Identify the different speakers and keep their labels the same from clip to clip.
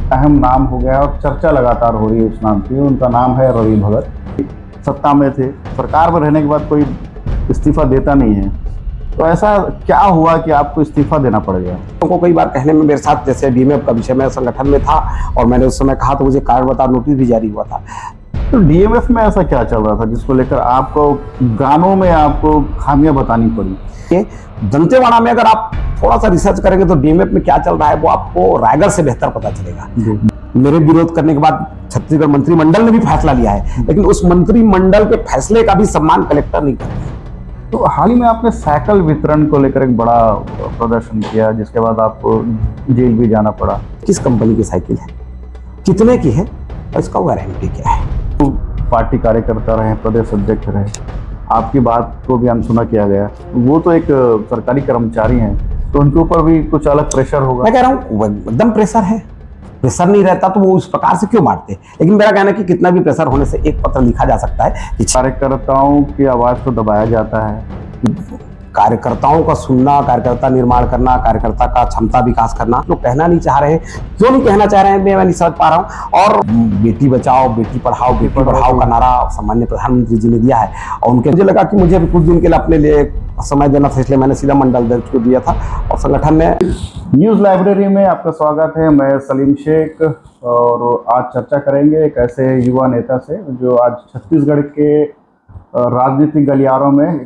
Speaker 1: अहम नाम हो गया और चर्चा लगातार हो रही है उस नाम की। उनका नाम है रवि भगत। सत्ता में थे, सरकार में रहने के बाद कोई इस्तीफा देता नहीं है, तो ऐसा क्या हुआ कि आपको इस्तीफा देना पड़ गया?
Speaker 2: को कई बार कहने में मेरे साथ, जैसे डीएमएफ का विषय में संगठन में था और मैंने उस समय कहा तो मुझे कारण बता नोटिस भी जारी हुआ था।
Speaker 1: तो डीएमएफ में ऐसा क्या चल रहा था जिसको लेकर आपको गानों में आपको खामियां बतानी पड़ी?
Speaker 2: दंतेवाड़ा में अगर आप थोड़ा सा रिसर्च करेंगे तो डीएमएफ में क्या चल रहा है वो आपको रायगढ़ से बेहतर पता चलेगा। मेरे विरोध करने के बाद छत्तीसगढ़ मंत्रिमंडल ने भी फैसला लिया है, लेकिन उस मंत्रिमंडल के फैसले का भी सम्मान कलेक्टर नहीं कर रहे हैं।
Speaker 1: तो हाल ही में आपने साइकिल वितरण को लेकर एक बड़ा प्रदर्शन किया, जिसके बाद आपको जेल भी जाना पड़ा।
Speaker 2: किस कंपनी की साइकिल है, कितने की है और इसका वारंटी क्या है?
Speaker 1: तो पार्टी कार्यकर्ता रहे, प्रदेश अध्यक्ष रहे, आपकी बात को भी अनसुना किया गया। वो तो एक सरकारी कर्मचारी हैं, तो उनके ऊपर भी कुछ अलग प्रेशर होगा।
Speaker 2: मैं कह रहा हूँ एकदम प्रेशर है। प्रेशर नहीं रहता तो वो उस प्रकार से क्यों मारते? लेकिन मेरा कहना है कि कितना भी प्रेशर होने से एक पत्र लिखा जा सकता है कि
Speaker 1: कार्यकर्ताओं की आवाज को दबाया जाता है।
Speaker 2: कार्यकर्ताओं का सुनना, कार्यकर्ता निर्माण करना, कार्यकर्ता का क्षमता विकास करना, जो कहना नहीं चाह रहे, क्यों नहीं कहना चाह रहे हैं मैं नहीं समझ पा रहा हूँ। और बेटी बचाओ बेटी पढ़ाओ का नारा सामान्य प्रधानमंत्री जी ने दिया है और उनके मुझे लगा कि मुझे भी कुछ दिन के लिए अपने लिए समय देना था, इसलिए मैंने सीधा मंडल अध्यक्ष को दिया था और संगठन में।
Speaker 1: न्यूज लाइब्रेरी में आपका स्वागत है। मैं सलीम शेख और आज चर्चा करेंगे एक ऐसे युवा नेता से जो आज छत्तीसगढ़ के राजनीतिक गलियारों में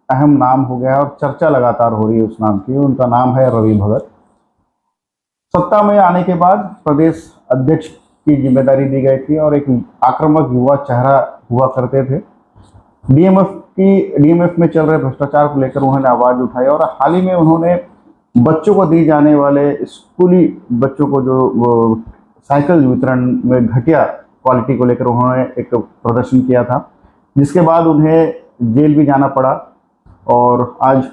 Speaker 1: अहम नाम हो गया और चर्चा लगातार हो रही है उस नाम की। उनका नाम है रवि भगत। सत्ता में आने के बाद प्रदेश अध्यक्ष की जिम्मेदारी दी गई थी और एक आक्रामक युवा चेहरा हुआ करते थे। डीएमएफ में चल रहे भ्रष्टाचार को लेकर उन्होंने आवाज उठाई और हाल ही में उन्होंने बच्चों को दी जाने वाले स्कूली बच्चों को जो साइकिल वितरण में घटिया क्वालिटी को लेकर उन्होंने एक प्रदर्शन किया था, जिसके बाद उन्हें जेल भी जाना पड़ा। और आज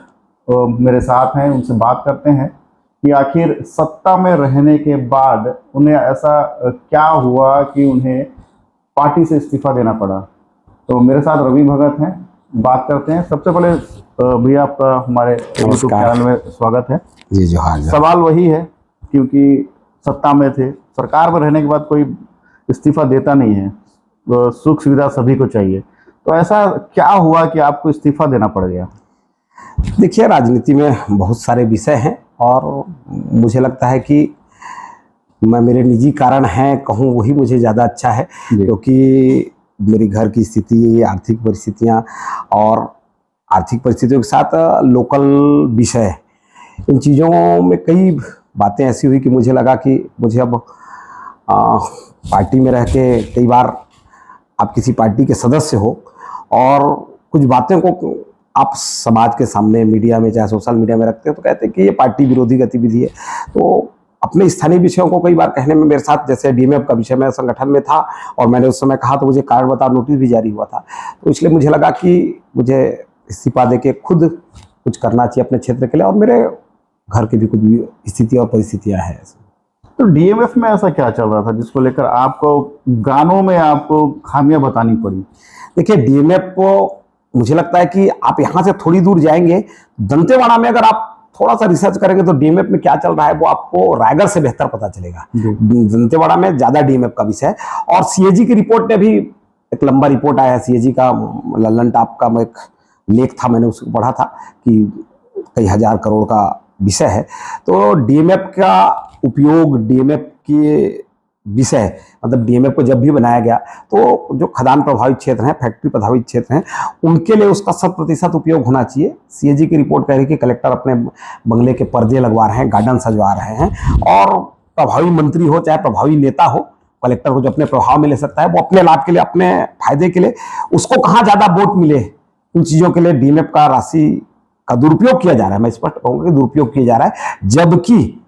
Speaker 1: मेरे साथ हैं, उनसे बात करते हैं कि आखिर सत्ता में रहने के बाद उन्हें ऐसा क्या हुआ कि उन्हें पार्टी से इस्तीफा देना पड़ा। तो मेरे साथ रवि भगत हैं, बात करते हैं। सबसे पहले भैया आपका हमारे यूट्यूब चैनल में स्वागत है
Speaker 2: जी। जोहार।
Speaker 1: सवाल वही है, क्योंकि सत्ता में थे, सरकार में रहने के बाद कोई इस्तीफा देता नहीं है, सुख सुविधा सभी को चाहिए, तो ऐसा क्या हुआ कि आपको इस्तीफा देना पड़ गया?
Speaker 2: देखिए, राजनीति में बहुत सारे विषय हैं और मुझे लगता है कि मैं मेरे निजी कारण हैं कहूँ वही मुझे ज़्यादा अच्छा है, क्योंकि मेरी घर की स्थिति, आर्थिक परिस्थितियाँ और आर्थिक परिस्थितियों के साथ लोकल विषय, इन चीज़ों में कई बातें ऐसी हुई कि मुझे लगा कि मुझे अब पार्टी में रह के, कई बार आप किसी पार्टी के सदस्य हो और कुछ बातें को आप समाज के सामने, मीडिया में, चाहे सोशल मीडिया में रखते हैं तो कहते हैं कि ये पार्टी विरोधी गतिविधि है। तो अपने स्थानीय विषयों को कई बार कहने में मेरे साथ, जैसे डीएमएफ का विषय में संगठन में था और मैंने उस समय कहा तो मुझे कारण बता नोटिस भी जारी हुआ था, तो इसलिए मुझे लगा कि मुझे इस्तीफा दे के खुद कुछ करना चाहिए अपने क्षेत्र के लिए, और मेरे घर की भी कुछ स्थिति और परिस्थितियाँ हैं।
Speaker 1: तो डीएमएफ में ऐसा क्या चल रहा था जिसको लेकर आपको गानों में आपको खामियां बतानी पड़ी?
Speaker 2: देखिए, डीएमएफ को मुझे लगता है कि आप यहाँ से थोड़ी दूर जाएंगे, दंतेवाड़ा में अगर आप थोड़ा सा रिसर्च करेंगे तो डीएमएफ में क्या चल रहा है वो आपको रायगढ़ से बेहतर पता चलेगा। दंतेवाड़ा में ज्यादा डीएमएफ का विषय है। और सीएजी की रिपोर्ट ने भी, एक लंबा रिपोर्ट आया है सीएजी का, लल्लन टॉप का एक लेख था, मैंने उसको पढ़ा था कि कई हजार करोड़ का विषय है। तो डीएमएफ का उपयोग, डीएमएफ के विषय, मतलब डीएमएफ को जब भी बनाया गया तो जो खदान प्रभावित क्षेत्र हैं, फैक्ट्री प्रभावित क्षेत्र हैं, उनके लिए उसका 100% उपयोग होना चाहिए। सीएजी की रिपोर्ट कह रही है कि कलेक्टर अपने बंगले के पर्दे लगवा रहे हैं, गार्डन सजवा रहे हैं, और प्रभावी मंत्री हो चाहे प्रभावी नेता हो, कलेक्टर को जो अपने प्रभाव में ले सकता है वो अपने लाभ के लिए, अपने फायदे के लिए, उसको कहाँ ज्यादा वोट मिले, इन चीजों के लिए डीएमएफ का राशि का दुरुपयोग किया जा रहा है। मैं स्पष्ट कहूंगा कि दुरुपयोग किया जा रहा है, जबकि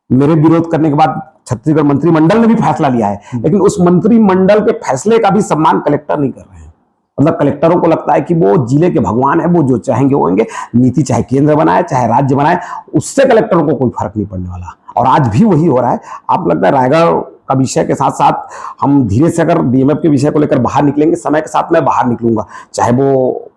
Speaker 2: मेरे विरोध करने के बाद छत्तीसगढ़ मंत्रिमंडल ने भी फैसला लिया है, लेकिन उस मंत्रिमंडल के फैसले का भी सम्मान कलेक्टर नहीं कर रहे हैं। मतलब कलेक्टरों को लगता है कि वो जिले के भगवान है, वो जो चाहेंगे वो होंगे, नीति चाहे केंद्र बनाए चाहे राज्य बनाए, उससे कलेक्टरों को कोई फर्क नहीं पड़ने वाला। और आज भी वही हो रहा है। आप लगता है रायगढ़ का विषय के साथ साथ हम धीरे से अगर डीएमएफ के विषय को लेकर बाहर निकलेंगे, समय के साथ मैं बाहर निकलूंगा, चाहे वो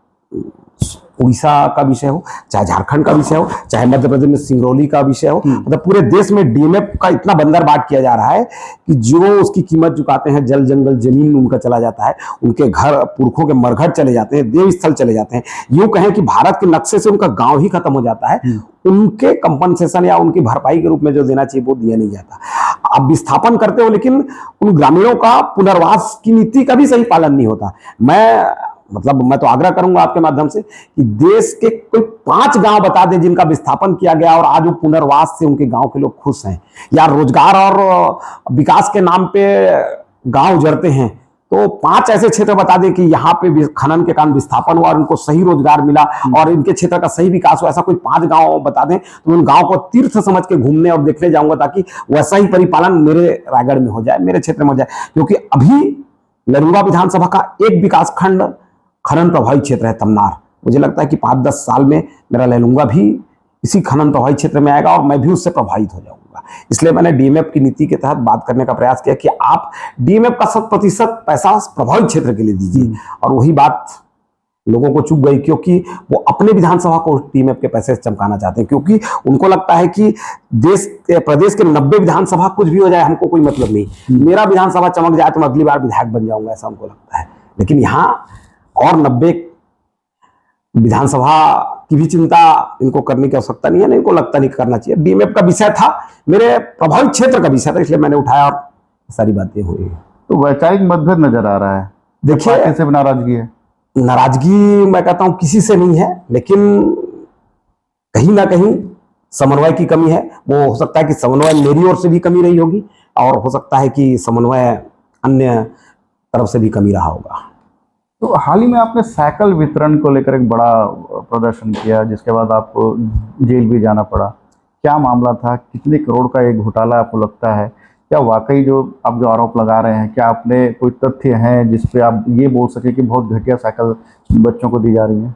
Speaker 2: उड़ीसा का विषय हो, चाहे झारखंड का विषय हो, चाहे मध्य प्रदेश में सिंगरौली का विषय हो, मतलब पूरे देश में डीएमएफ का इतना बंदरबाट किया जा रहा है कि जो उसकी कीमत चुकाते हैं, जल जंगल जमीन उनका चला जाता है, उनके घर पुरखों के मरघट चले जाते हैं, देव स्थल चले जाते हैं, यूं कहें कि भारत के नक्शे से उनका गांव ही खत्म हो जाता है। उनके कंपनसेशन या उनकी भरपाई के रूप में जो देना चाहिए वो दिया नहीं जाता। आप विस्थापन करते हो लेकिन उन ग्रामीणों का पुनर्वास की नीति का भी सही पालन नहीं होता। मैं तो आग्रह करूंगा आपके माध्यम से कि देश के कोई 5 गांव बता दें जिनका विस्थापन किया गया और आज वो पुनर्वास से उनके गांव के लोग खुश हैं, या रोजगार और विकास के नाम पे गांव उजड़ते हैं, तो 5 ऐसे क्षेत्र बता दें कि यहाँ पे खनन के कारण विस्थापन हुआ और उनको सही रोजगार मिला और इनके क्षेत्र का सही विकास हुआ। ऐसा कोई 5 गांव बता दें तो उन गांव को तीर्थ समझ के घूमने और देखने जाऊंगा, ताकि वैसा ही परिपालन मेरे रायगढ़ में हो जाए, मेरे क्षेत्र में हो जाए। क्योंकि अभी लरुंगा विधानसभा का एक विकास खंड खनन प्रभावित क्षेत्र है, तमनार। मुझे लगता है कि 5-10 साल में मेरा लैलूंगा भी इसी खनन प्रभावित क्षेत्र में आएगा और मैं भी उससे प्रभावित हो जाऊंगा। इसलिए मैंने डीएमएफ की नीति के तहत बात करने का प्रयास किया कि आप डीएमएफ का 100% पैसा प्रभावित क्षेत्र के लिए दीजिए, और वही बात लोगों को चुभ गई, क्योंकि वो अपने विधानसभा को डीएमएफ के पैसे से चमकाना चाहते हैं, क्योंकि उनको लगता है कि प्रदेश के 90 विधानसभा कुछ भी हो जाए हमको कोई मतलब नहीं, मेरा विधानसभा चमक जाए तो मैं अगली बार विधायक बन जाऊंगा, ऐसा उनको लगता है। लेकिन यहाँ और 90 विधानसभा की भी चिंता इनको करने की आवश्यकता नहीं है, इनको लगता नहीं करना चाहिए। डीएमएफ का विषय था, मेरे प्रभावित क्षेत्र का विषय था, इसलिए मैंने उठाया और सारी बातें हुई।
Speaker 1: तो वैचारिक मतभेद नजर आ रहा है,
Speaker 2: देखिए
Speaker 1: कैसे नाराजगी है?
Speaker 2: नाराजगी मैं कहता हूं किसी से नहीं है, लेकिन कहीं ना कहीं समन्वय की कमी है। वो हो सकता है कि समन्वय मेरी ओर से भी कमी रही होगी, और हो सकता है कि समन्वय अन्य तरफ से भी कमी रहा होगा।
Speaker 1: तो हाल ही में आपने साइकिल वितरण को लेकर एक बड़ा प्रदर्शन किया, जिसके बाद आपको जेल भी जाना पड़ा। क्या मामला था? कितने करोड़ का एक घोटाला आपको लगता है? क्या वाकई जो आप जो आरोप लगा रहे हैं, क्या आपने कोई तथ्य हैं जिस पे आप ये बोल सके कि बहुत घटिया साइकिल बच्चों को दी जा रही है?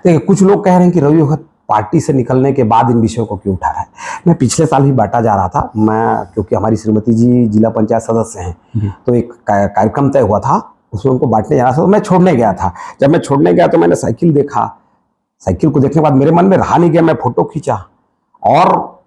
Speaker 2: देखिए, कुछ लोग कह रहे हैं कि रवि वक्त पार्टी से निकलने के बाद इन विषयों को क्यों उठा रहा है। मैं पिछले साल ही बांटा जा रहा था, मैं क्योंकि हमारी श्रीमती जी जिला पंचायत सदस्य हैं, तो एक कार्यक्रम तय हुआ था, उसमें उनको बांटने जाना था, तो मैं छोड़ने गया था। जब मैं छोड़ने गया तो मैंने साइकिल देखा। साइकिल को देखने के बाद मेरे मन में रहा नहीं गया, मैं फोटो खींचा और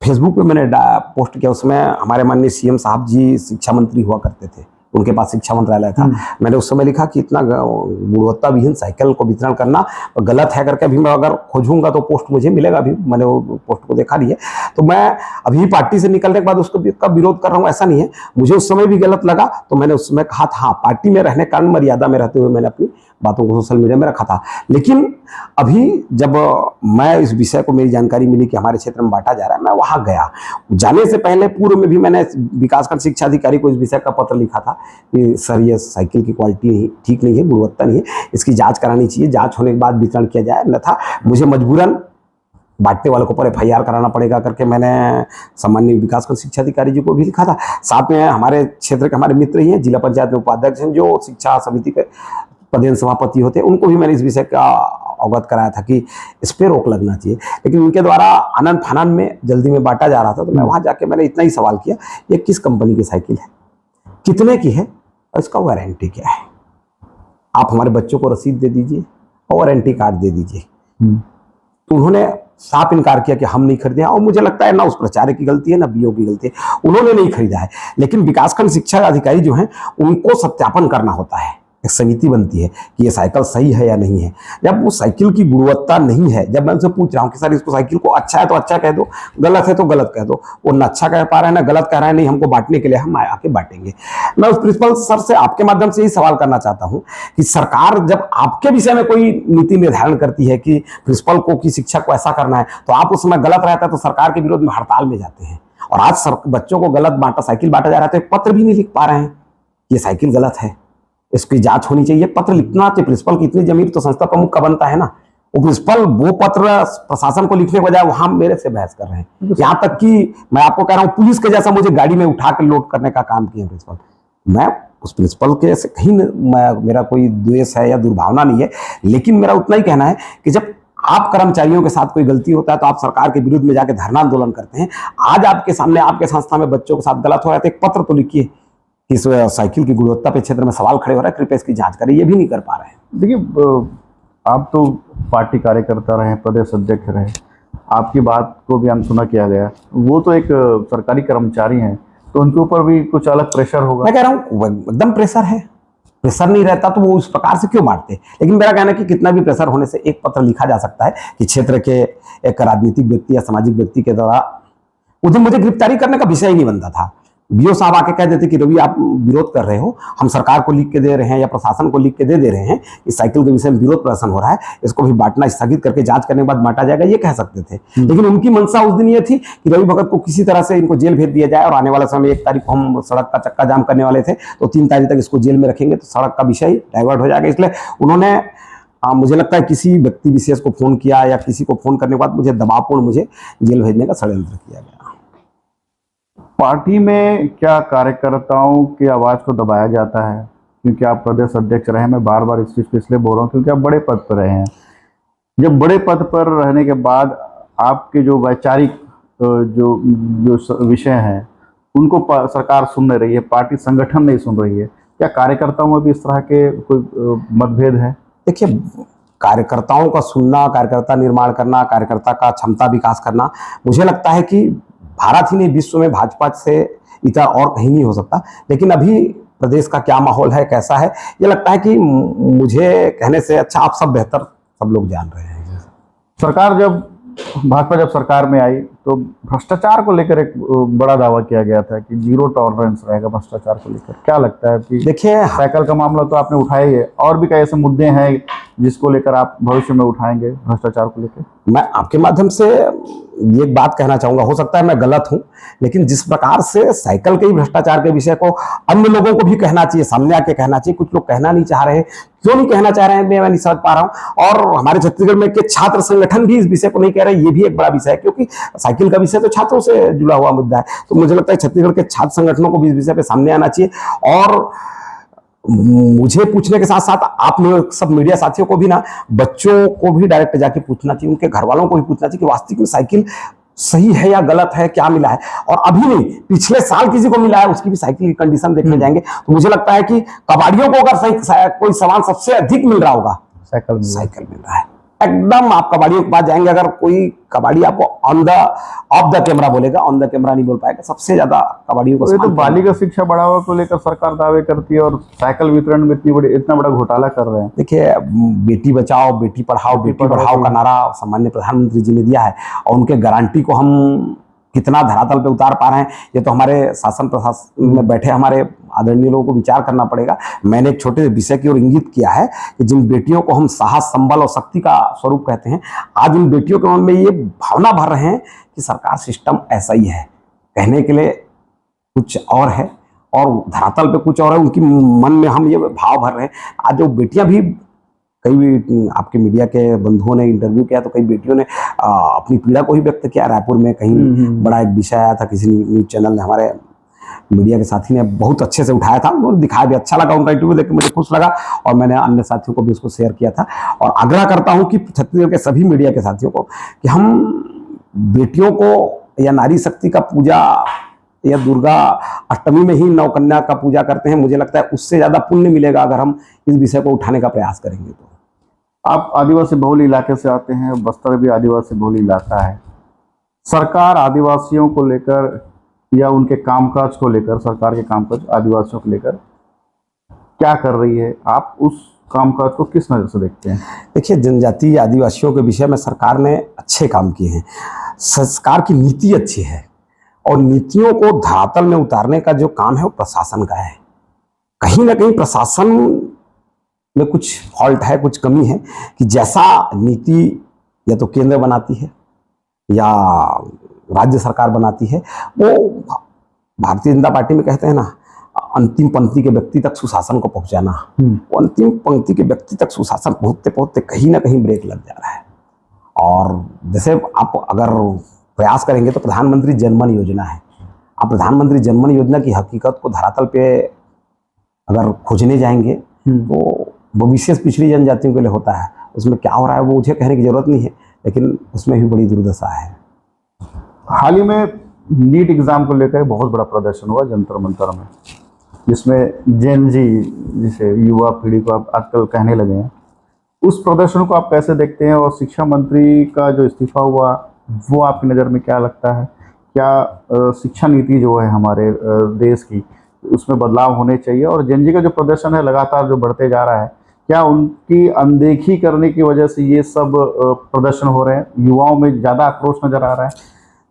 Speaker 2: फेसबुक पे मैंने पोस्ट किया। उसमें हमारे माननीय सीएम साहब जी शिक्षा मंत्री हुआ करते थे, उनके पास शिक्षा मंत्रालय था। मैंने उस समय लिखा कि इतना गुणवत्ता विहीन साइकिल को वितरण करना गलत है करके, अभी मैं अगर खोजूंगा तो पोस्ट मुझे मिलेगा, अभी मैंने वो पोस्ट को देखा नहीं है। तो मैं अभी पार्टी से निकलने के बाद उसका विरोध कर रहा हूँ, ऐसा नहीं है। मुझे उस समय भी गलत लगा, तो मैंने उस समय कहा था, हाँ, पार्टी में रहने कारण मर्यादा में रहते हुए मैंने अपनी बातों को सोशल मीडिया में रखा था। लेकिन अभी जब मैं इस विषय को मेरी जानकारी मिली कि हमारे क्षेत्र में बांटा जा रहा है, मैं वहां गया। जाने से पहले पूर्व में भी मैंने विकासखंड शिक्षा अधिकारी को इस विषय का पत्र लिखा था कि सर, ये साइकिल की क्वालिटी ठीक नहीं है, गुणवत्ता नहीं है, इसकी जांच करानी चाहिए, जांच होने के बाद वितरण किया जाए, अन्यथा मुझे मजबूरन बांटने वालों को पर FIR कराना पड़ेगा करके मैंने सामान्य विकासखंड शिक्षा अधिकारी जी को भी लिखा था। साथ में हमारे क्षेत्र के हमारे मित्र ही हैं, जिला पंचायत में उपाध्यक्ष हैं, जो शिक्षा समिति के पदेन सभापति होते हैं, उनको भी मैंने इस विषय का अवगत कराया था कि इस पर रोक लगना चाहिए। लेकिन उनके द्वारा आनंद फानन में जल्दी में बांटा जा रहा था, तो मैं वहां जाके मैंने इतना ही सवाल किया, ये किस कंपनी की साइकिल है, कितने की है और इसका वारंटी क्या है? आप हमारे बच्चों को रसीद दे दीजिए और वारंटी कार्ड दे दीजिए। तो उन्होंने साफ इनकार किया कि हम नहीं खरीदे हैं, और मुझे लगता है ना उस प्रचारक की गलती है ना बीओ की गलती है, उन्होंने नहीं खरीदा है। लेकिन विकासखंड शिक्षा अधिकारी जो हैं, उनको सत्यापन करना होता है, एक समिति बनती है कि ये साइकिल सही है या नहीं है। जब वो साइकिल की गुणवत्ता नहीं है, जब मैं उनसे पूछ रहा हूँ कि सर इसको साइकिल को अच्छा है तो अच्छा कह दो, गलत है तो गलत कह दो, वो न अच्छा कह पा रहे हैं ना गलत कह रहे हैं, नहीं हमको बांटने के लिए हम आके बांटेंगे। मैं उस प्रिंसिपल सर से आपके माध्यम से यही सवाल करना चाहता हूँ कि सरकार जब आपके विषय में कोई नीति निर्धारण करती है कि प्रिंसिपल को कि शिक्षक को ऐसा करना है, तो आप उस समय गलत रहता है तो सरकार के विरोध में हड़ताल में जाते हैं। और आज बच्चों को गलत साइकिल बांटा जा रहा है, तो एक पत्र भी नहीं लिख पा रहे हैं, ये साइकिल गलत है, इसकी जांच होनी चाहिए। पत्र लिखना चाहिए प्रिंसिपल की इतनी जमीन तो संस्था प्रमुख का बनता है ना। वो प्रिंसिपल वो पत्र प्रशासन को लिखने के बजाय वहां मेरे से बहस कर रहे हैं। यहाँ तक कि मैं आपको कह रहा हूँ, पुलिस के जैसा मुझे गाड़ी में उठा कर लोड करने का काम किया प्रिंसिपल। मैं उस प्रिंसिपल के से कहीं मेरा कोई द्वेष है या दुर्भावना नहीं है, लेकिन मेरा उतना ही कहना है कि जब आप कर्मचारियों के साथ कोई गलती होता है तो आप सरकार के विरुद्ध में जाके धरना आंदोलन करते हैं। आज आपके सामने आपके संस्था में बच्चों के साथ गलत हो रहा है, तो एक पत्र तो लिखिए कि इस साइकिल की गुणवत्ता पे क्षेत्र में सवाल खड़े हो रहा है, कृपया इसकी जांच करें। ये भी नहीं कर पा रहे हैं।
Speaker 1: देखिए, आप तो पार्टी कार्यकर्ता रहे, प्रदेश अध्यक्ष रहे, आपकी बात को भी अनसुना किया गया। वो तो एक सरकारी कर्मचारी हैं, तो उनके ऊपर भी कुछ अलग प्रेशर होगा।
Speaker 2: मैं कह रहा हूँ एकदम प्रेशर है। प्रेशर नहीं रहता तो वो उस प्रकार से क्यों बांटते। लेकिन मेरा कहना है कि कितना भी प्रेशर होने से एक पत्र लिखा जा सकता है कि क्षेत्र के एक राजनीतिक व्यक्ति या सामाजिक व्यक्ति के द्वारा उस दिन मुझे गिरफ्तारी करने का विषय ही नहीं बनता था। बीओ साहब आके कह देते कि रवि आप विरोध कर रहे हो, हम सरकार को लिख के दे रहे हैं या प्रशासन को लिख के दे रहे हैं इस साइकिल के विषय में विरोध प्रदर्शन हो रहा है, इसको भी बांटना स्थगित करके जांच करने के बाद बांटा जाएगा, ये कह सकते थे। लेकिन उनकी मंशा उस दिन ये थी कि रवि भगत को किसी तरह से इनको जेल भेज दिया जाए और आने वाला समय 1 तारीख को हम सड़क का चक्का जाम करने वाले थे, तो 3 तारीख तक इसको जेल में रखेंगे तो सड़क का विषय डाइवर्ट हो जाएगा। इसलिए उन्होंने मुझे लगता है किसी व्यक्ति विशेष को फोन किया या किसी को फोन करने के बाद मुझे दबावपूर्ण मुझे जेल भेजने का षड्यंत्र किया गया।
Speaker 1: पार्टी में क्या कार्यकर्ताओं की आवाज़ को दबाया जाता है? क्योंकि आप प्रदेश अध्यक्ष रहे, मैं बार बार इस चीज़ को इसलिए बोल रहा हूँ क्योंकि आप बड़े पद पर रहे हैं। जब बड़े पद पर रहने के बाद आपके जो वैचारिक जो विषय हैं उनको सरकार सुन नहीं रही है, पार्टी संगठन नहीं सुन रही है, क्या कार्यकर्ताओं में भी इस तरह के कोई मतभेद है?
Speaker 2: देखिए, कार्यकर्ताओं का सुनना, कार्यकर्ता निर्माण करना, कार्यकर्ता का क्षमता विकास करना, मुझे लगता है कि भारत ही नहीं विश्व में भाजपा से इतना और कहीं नहीं हो सकता। लेकिन अभी प्रदेश का क्या माहौल है, कैसा है, ये लगता है कि मुझे कहने से अच्छा आप सब बेहतर सब लोग जान रहे हैं।
Speaker 1: सरकार भाजपा जब सरकार में आई तो भ्रष्टाचार को लेकर एक बड़ा दावा किया गया था कि 0 टॉलरेंस रहेगा भ्रष्टाचार को लेकर। क्या लगता है कि देखिए, साइकिल का मामला तो आपने उठाया ही है, और भी कई ऐसे मुद्दे हैं जिसको लेकर आप भविष्य में उठाएंगे भ्रष्टाचार को लेकर?
Speaker 2: मैं आपके माध्यम से ये एक बात कहना चाहूंगा, हो सकता है मैं गलत हूं, लेकिन जिस प्रकार से साइकिल के भ्रष्टाचार के विषय को अन्य लोगों को भी कहना चाहिए, सामने आके कहना चाहिए, कुछ लोग कहना नहीं चाह रहे हैं। क्यों नहीं कहना चाह रहे हैं मैं नहीं समझ पा रहा हूं। और हमारे छत्तीसगढ़ में के छात्र संगठन भी इस विषय को नहीं कह रहे, ये भी एक बड़ा विषय है, क्योंकि साइकिल का विषय तो छात्रों से जुड़ा हुआ मुद्दा है। तो मुझे लगता है छत्तीसगढ़ के छात्र संगठनों को भी इस विषय पे सामने आना चाहिए। और मुझे पूछने के साथ साथ आप लोग सब मीडिया साथियों को भी ना, बच्चों को भी डायरेक्ट जाके पूछना चाहिए, उनके घर वालों को भी पूछना चाहिए कि वास्तविक में साइकिल सही है या गलत है, क्या मिला है। और अभी नहीं, पिछले साल किसी को मिला है उसकी भी साइकिल की कंडीशन देखने जाएंगे तो मुझे लगता है कि कबाड़ियों को अगर कोई सामान सबसे अधिक मिल रहा होगा, साइकिल मिल रहा है। एकदम आप कबाड़ियों के पास जाएंगे, अगर कोई कबाड़ी आपको ऑफ द कैमरा बोलेगा, ऑन द कैमरा नहीं बोल पाएगा, सबसे ज्यादा कबाड़ियों को।
Speaker 1: तो बालिका शिक्षा बढ़ावा को लेकर सरकार दावे करती है और साइकिल वितरण में इतना बड़ा घोटाला कर रहे हैं।
Speaker 2: देखिए, बेटी बचाओ बेटी पढ़ाओ का नारा सम्माननीय प्रधानमंत्री जी ने दिया है, और उनके गारंटी को हम कितना धरातल पे उतार पा रहे हैं, ये तो हमारे शासन प्रशासन में बैठे हमारे आदरणीय लोगों को विचार करना पड़ेगा। मैंने एक छोटे विषय की ओर इंगित किया है कि जिन बेटियों को हम साहस, संबल और शक्ति का स्वरूप कहते हैं, आज उन बेटियों के मन में ये भावना भर रहे हैं कि सरकार सिस्टम ऐसा ही है, कहने के लिए कुछ और है और धरातल पे कुछ और है, उनकी मन में हम ये भाव भर रहे हैं। आज जो बेटियां भी, कई आपके मीडिया के बंधुओं ने इंटरव्यू किया तो कई बेटियों ने अपनी पीड़ा को ही व्यक्त किया। रायपुर में कहीं बड़ा एक विषय आया था, किसी न्यूज चैनल ने, हमारे मीडिया के साथी ने बहुत अच्छे से उठाया था, उन्होंने दिखाया भी, अच्छा लगा उनका इंटरव्यू देख के, मुझे खुश लगा और मैंने अन्य साथियों को भी उसको शेयर किया था। और आग्रह करता हूं कि छत्तीसगढ़ के सभी मीडिया के साथियों को कि हम बेटियों को या नारी शक्ति का पूजा या दुर्गा अष्टमी में ही नवकन्या का पूजा करते हैं, मुझे लगता है उससे ज्यादा पुण्य मिलेगा अगर हम इस विषय को उठाने का प्रयास करेंगे। तो
Speaker 1: आप आदिवासी बहुल इलाके से आते हैं, बस्तर भी आदिवासी बहुल इलाका है। सरकार आदिवासियों को लेकर या उनके कामकाज को लेकर, सरकार के कामकाज आदिवासियों को लेकर क्या कर रही है, आप उस कामकाज को किस नज़र से देखते हैं?
Speaker 2: देखिए, जनजातीय आदिवासियों के विषय में सरकार ने अच्छे काम किए हैं, सरकार की नीति अच्छी है और नीतियों को धरातल में उतारने का जो काम है वो प्रशासन का है। कहीं ना कहीं प्रशासन में कुछ फॉल्ट है, कुछ कमी है कि जैसा नीति या तो केंद्र बनाती है या राज्य सरकार बनाती है, वो भारतीय जनता पार्टी में कहते हैं ना, अंतिम पंक्ति के व्यक्ति तक सुशासन को पहुंचाना, वो अंतिम पंक्ति के व्यक्ति तक सुशासन पहुंचते पहुंचते कहीं ना कहीं ब्रेक लग जा रहा है। और जैसे आप अगर प्रयास करेंगे तो प्रधानमंत्री जनमन योजना है, आप प्रधानमंत्री जनमन योजना की हकीकत को धरातल पे अगर खोजने जाएंगे तो वो विशेष पिछड़ी जनजातियों के लिए होता है। उसमें क्या हो रहा है वो मुझे कहने की जरूरत नहीं है, लेकिन उसमें भी बड़ी दुर्दशा है।
Speaker 1: हाल ही में नीट एग्जाम को लेकर बहुत बड़ा प्रदर्शन हुआ जंतर मंतर में, जिसमें जेन जी, जिसे युवा पीढ़ी को आप आजकल कहने लगे हैं, उस प्रदर्शन को आप कैसे देखते हैं, और शिक्षा मंत्री का जो इस्तीफा हुआ वो आपकी नज़र में क्या लगता है? क्या शिक्षा नीति जो है हमारे देश की, उसमें बदलाव होने चाहिए? और जेनजी का जो प्रदर्शन है लगातार जो बढ़ते जा रहा है, क्या उनकी अनदेखी करने की वजह से ये सब प्रदर्शन हो रहे हैं? युवाओं में ज़्यादा आक्रोश नजर आ रहा है?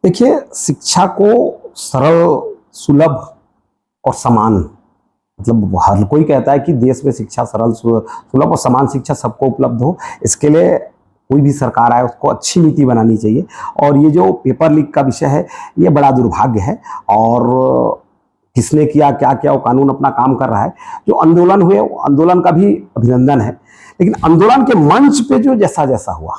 Speaker 2: देखिए, शिक्षा को सरल, सुलभ और समान, मतलब हर कोई कहता है कि देश में शिक्षा सरल, सुलभ और समान शिक्षा सबको उपलब्ध हो। इसके लिए कोई भी सरकार आए उसको अच्छी नीति बनानी चाहिए। और ये जो पेपर लीक का विषय है, ये बड़ा दुर्भाग्य है। और किसने किया, क्या किया, वो कानून अपना काम कर रहा है। जो आंदोलन हुए, वो आंदोलन का भी अभिनंदन है, लेकिन आंदोलन के मंच पे जो जैसा जैसा हुआ,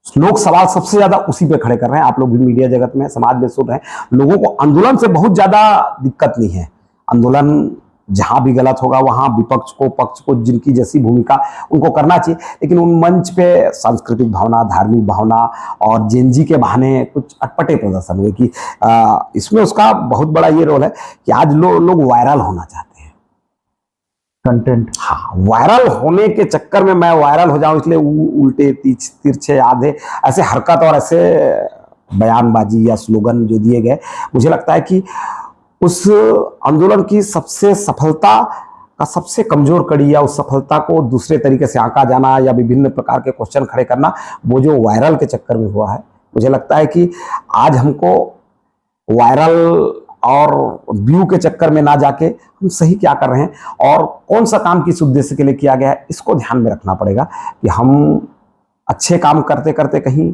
Speaker 2: लोग सवाल सबसे ज्यादा उसी पे खड़े कर रहे हैं। आप लोग भी मीडिया जगत में, समाज में सुन रहे हैं, लोगों को आंदोलन से बहुत ज्यादा दिक्कत नहीं है। आंदोलन जहां भी गलत होगा वहां विपक्ष को, पक्ष को, जिनकी जैसी भूमिका उनको करना चाहिए, लेकिन उन मंच पे सांस्कृतिक भावना, धार्मिक भावना और जेनजी के बहाने कुछ अटपटे प्रदर्शन हुए कि इसमें उसका बहुत बड़ा ये रोल है कि आज लोग वायरल होना चाहते हैं,
Speaker 1: कंटेंट।
Speaker 2: हाँ, वायरल होने के चक्कर में मैं वायरल हो जाऊं, इसलिए उल्टे तिरछे आधे ऐसे हरकत और ऐसे बयानबाजी या स्लोगन जो दिए गए, मुझे लगता है कि उस आंदोलन की सबसे सफलता का सबसे कमजोर कड़ी या उस सफलता को दूसरे तरीके से आंका जाना या विभिन्न प्रकार के क्वेश्चन खड़े करना, वो जो वायरल के चक्कर में हुआ है, मुझे लगता है कि आज हमको वायरल और व्यू के चक्कर में ना जाके हम सही क्या कर रहे हैं और कौन सा काम किस उद्देश्य के लिए किया गया है, इसको ध्यान में रखना पड़ेगा कि हम अच्छे काम करते करते कहीं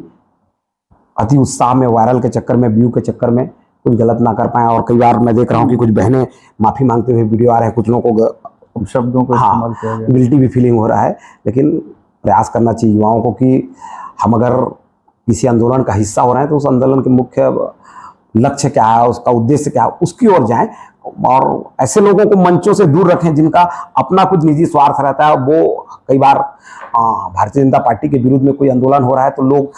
Speaker 2: अति उत्साह में, वायरल के चक्कर में, व्यू के चक्कर में कुछ गलत ना कर पाए। और कई बार मैं देख रहा हूँ कि कुछ बहनें माफी मांगते हुए वीडियो आ रहे हैं, कुछ लोगों को
Speaker 1: शब्दों को इस्तेमाल किया गया,
Speaker 2: गिल्टी भी फीलिंग हो रहा है। लेकिन प्रयास करना चाहिए युवाओं को कि हम अगर किसी आंदोलन का हिस्सा हो रहे हैं तो उस आंदोलन के मुख्य लक्ष्य क्या है, उसका उद्देश्य क्या है, उसकी ओर जाएं और ऐसे लोगों को मंचों से दूर रखें जिनका अपना कुछ निजी स्वार्थ रहता है। वो कई बार भारतीय जनता पार्टी के विरुद्ध में कोई आंदोलन हो रहा है तो लोग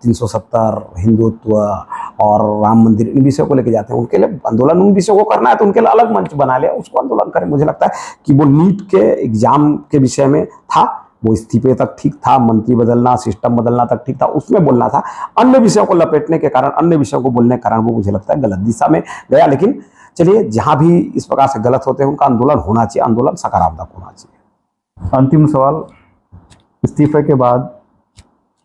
Speaker 2: 370, हिंदुत्व और राम मंदिर, इन विषयों को लेके जाते हैं। उनके लिए आंदोलन उन विषयों को करना है तो उनके लिए अलग मंच बना लिया, उसको आंदोलन करें। मुझे लगता है कि वो नीट के एग्जाम के विषय में था, वो इस्तीफे तक ठीक था, मंत्री बदलना, सिस्टम बदलना तक ठीक था, उसमें बोलना था। अन्य विषयों को लपेटने के कारण, अन्य विषयों को बोलने के कारण वो मुझे लगता है गलत दिशा में गया। लेकिन चलिए, जहां भी इस प्रकार से गलत होते हैं उनका आंदोलन होना चाहिए, आंदोलन सकारात्मक होना चाहिए।
Speaker 1: अंतिम सवाल, इस्तीफे के बाद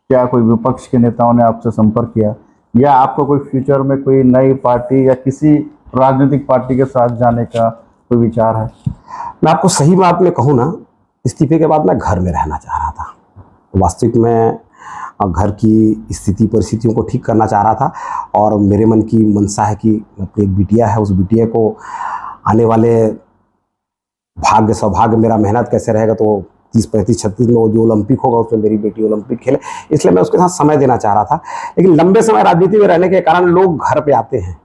Speaker 1: क्या कोई विपक्ष के नेताओं ने आपसे संपर्क किया, या आपको कोई फ्यूचर में कोई नई पार्टी या किसी राजनीतिक पार्टी के साथ जाने का कोई विचार है?
Speaker 2: मैं आपको सही बात में कहूँ ना, इस्तीफे के बाद मैं घर में रहना चाह रहा था। वास्तविक में घर की स्थिति परिस्थितियों को ठीक करना चाह रहा था और मेरे मन की मंशा है कि अपनी एक बिटिया है, उस बिटिया को आने वाले भाग्य सौभाग्य, मेरा मेहनत कैसे रहेगा तो 30, 35, 36 में वो जो ओलंपिक होगा उसमें मेरी बेटी ओलंपिक खेले, इसलिए मैं उसके साथ समय देना चाह रहा था। लेकिन लंबे समय राजनीति में रहने के कारण लोग घर पे आते हैं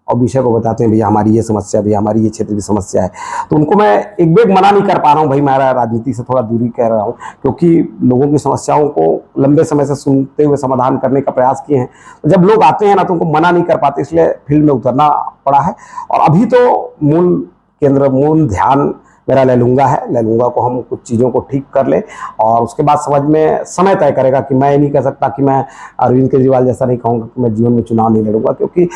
Speaker 2: और विषय को बताते हैं, भैया हमारी ये समस्या, भैया हमारी ये क्षेत्र की समस्या है। तो उनको मैं एक बेग मना नहीं कर पा रहा हूँ, भाई मैं राजनीति से थोड़ा दूरी कर रहा हूँ, क्योंकि लोगों की समस्याओं को लंबे समय से सुनते हुए समाधान करने का प्रयास किए हैं। तो जब लोग आते हैं ना तो उनको मना नहीं कर पाते, इसलिए फील्ड में उतरना पड़ा है। और अभी तो मूल ध्यान मेरा लैलूंगा को हम कुछ चीज़ों को ठीक कर लें और उसके बाद समझ में समय तय करेगा कि मैं नहीं कह सकता कि मैं अरविंद केजरीवाल जैसा नहीं कहूँगा कि मैं जीवन में चुनाव नहीं लड़ूंगा, क्योंकि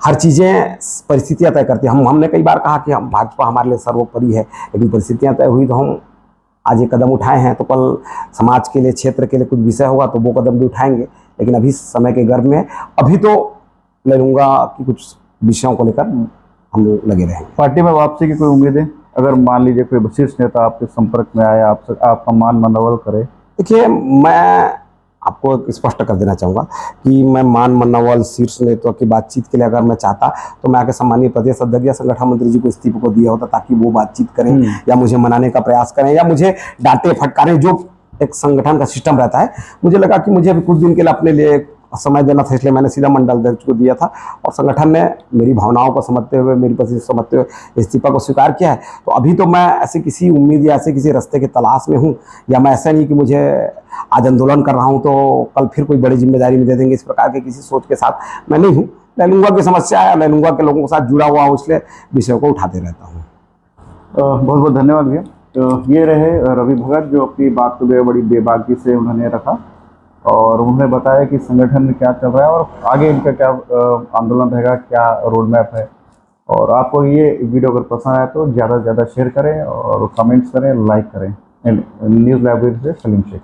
Speaker 2: हर चीज़ें परिस्थितियाँ तय करती हैं। हमने कई बार कहा कि हम भाजपा हमारे लिए सर्वोपरि है, लेकिन परिस्थितियाँ तय हुई तो हम आज ये कदम उठाए हैं, तो कल समाज के लिए, क्षेत्र के लिए कुछ विषय होगा तो वो कदम भी उठाएंगे। लेकिन अभी समय के गर्भ में है, अभी तो लड़ूंगा कि कुछ विषयों को लेकर हम लगे रहेंगे।
Speaker 1: पार्टी में वापसी की कोई उम्मीद है? अगर मान लीजिए कोई शीर्ष नेता आपके संपर्क में आया, आपका मान मनोबल करे?
Speaker 2: देखिए, मैं आपको स्पष्ट कर देना चाहूँगा कि मैं मान मनोबल शीर्ष नेतृत्व की बातचीत के लिए अगर मैं चाहता तो मैं आके सम्मानीय प्रदेश अध्यक्ष या संगठन मंत्री जी को इस्तीफे को दिया होता, ताकि वो बातचीत करें या मुझे मनाने का प्रयास करें या मुझे डांटे फटकारें, जो एक संगठन का सिस्टम रहता है। मुझे लगा कि मुझे अभी कुछ दिन के लिए अपने लिए समय देना था, इसलिए मैंने सीधा मंडल अध्यक्ष को दिया था और संगठन ने मेरी भावनाओं को समझते हुए, मेरी परिस्थिति समझते हुए इस्तीफा को स्वीकार किया है। तो अभी तो मैं ऐसे किसी उम्मीद या ऐसे किसी रास्ते की तलाश में हूँ, या मैं ऐसा नहीं कि मुझे आज आंदोलन कर रहा हूँ तो कल फिर कोई बड़ी जिम्मेदारी में दे देंगे, इस प्रकार के किसी सोच के साथ मैं नहीं हूँ। लैलूंगा की समस्या है, लैलूंगा के लोगों के साथ जुड़ा हुआ हूँ, इसलिए विषयों को उठाते रहता हूँ।
Speaker 1: बहुत बहुत धन्यवाद भैया। तो ये रहे रवि भगत, जो अपनी बात को बड़ी बेबाकी से उन्होंने रखा और उन्होंने बताया कि संगठन में क्या चल रहा है और आगे इनका क्या आंदोलन रहेगा, क्या रोड मैप है। और आपको ये वीडियो अगर पसंद आए तो ज़्यादा से ज़्यादा शेयर करें और कमेंट्स करें, लाइक करें। न्यूज़ लाइब्रेरी से सलीम शेख।